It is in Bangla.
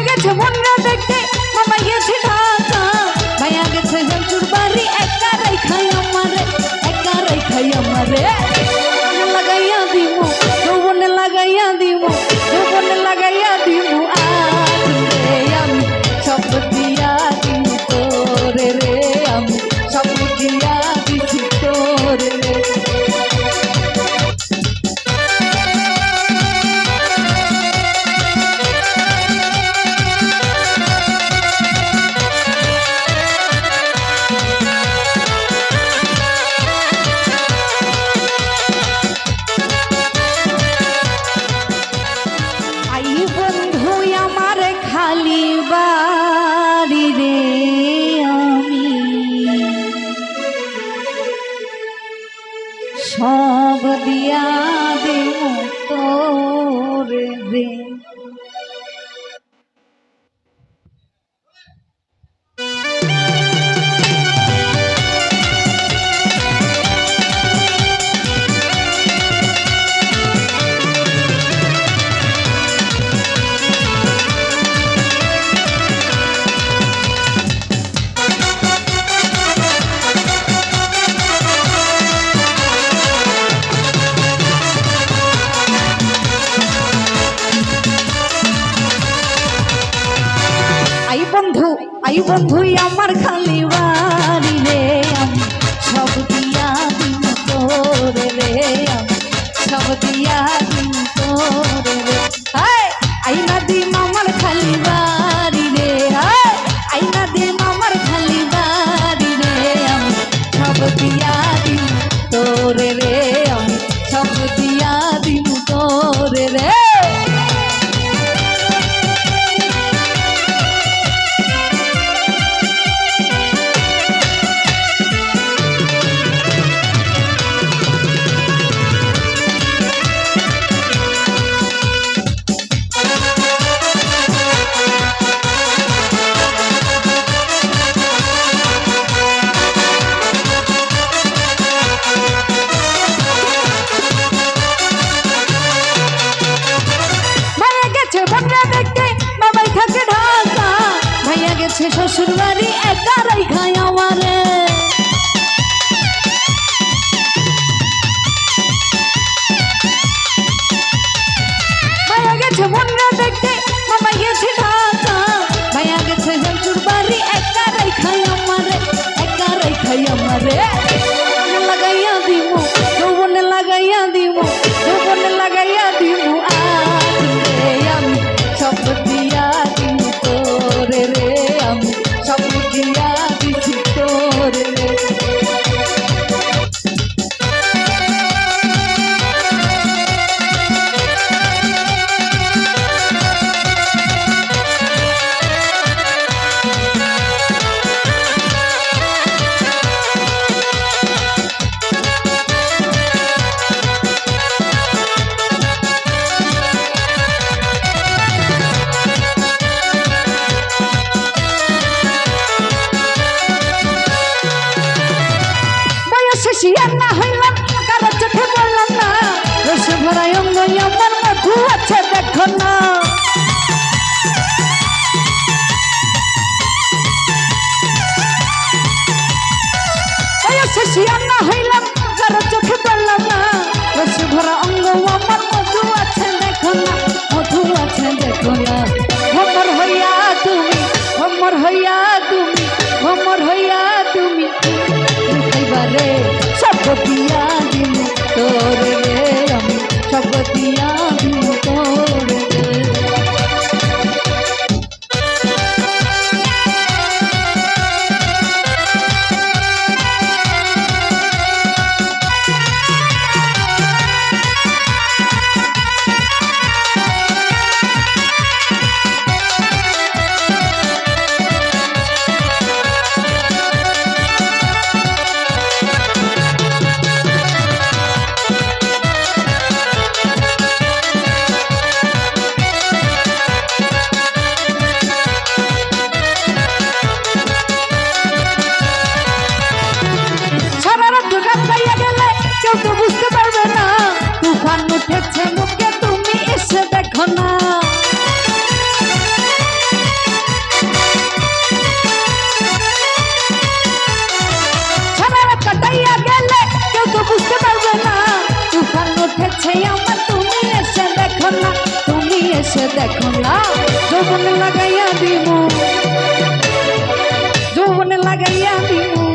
গেছে মনরা দেখতে মামা গেছে ঢাকা ভাইয়া গেছে জলচুর বাড়ি একা রেখাই আমারে লাগাইয়া দিমু যৌবনে লাগাইয়া দিমু আরে আমি সব দিয়া দিমু তোরে রে আমি সব দিয়া দিছি তোরে রে খালি বাড়ি রে আমি সব দিয়া দেব তোরে রে আই বন্ধু আমার খালি বাড়ি রে আমি সব দিয়া দিন তোরে রে আমি সব দিয়া দিন তোরে রে আইনা দিন আমার খালি বাড়ি রে আইনা দিন আমার খালি বাড়ি রে আমি সব দিয়া দিন তোরে রে আমি সব দিয়া দিন তোরে রে শ্বশুর বাড়ি একা রাইখাই আমারে ভাইয়া গেছে মনরা দেখতে মামা গেছে ঢাকা ভাইয়া গেছে জলচুর বাড়ি একা রাইখাই আমারে লাগাইয়া দিমু যৌবনে লাগাইয়া দিমু আরে আমি সব দিয়া দিমু তোরে রে আমি সব দিয়া দিছি তোরে রে শিয়ার না হইলাম কারো চোখে বললাম না রসে ভরাই অঙ্গ আমার মধু আছে দেখো না শিয়ার না হইলাম কারো চোখে বললাম না রসে ভরা অঙ্গ আমার মধু আছে দেখো না ভমর হইয়া তুমি এবারে সব দিয়া দিন তোরে রে আমি সব দিয়া দিন তোরে রে যৌবন লাগাইয়া দিমু যৌবন লাগাইয়া দিমু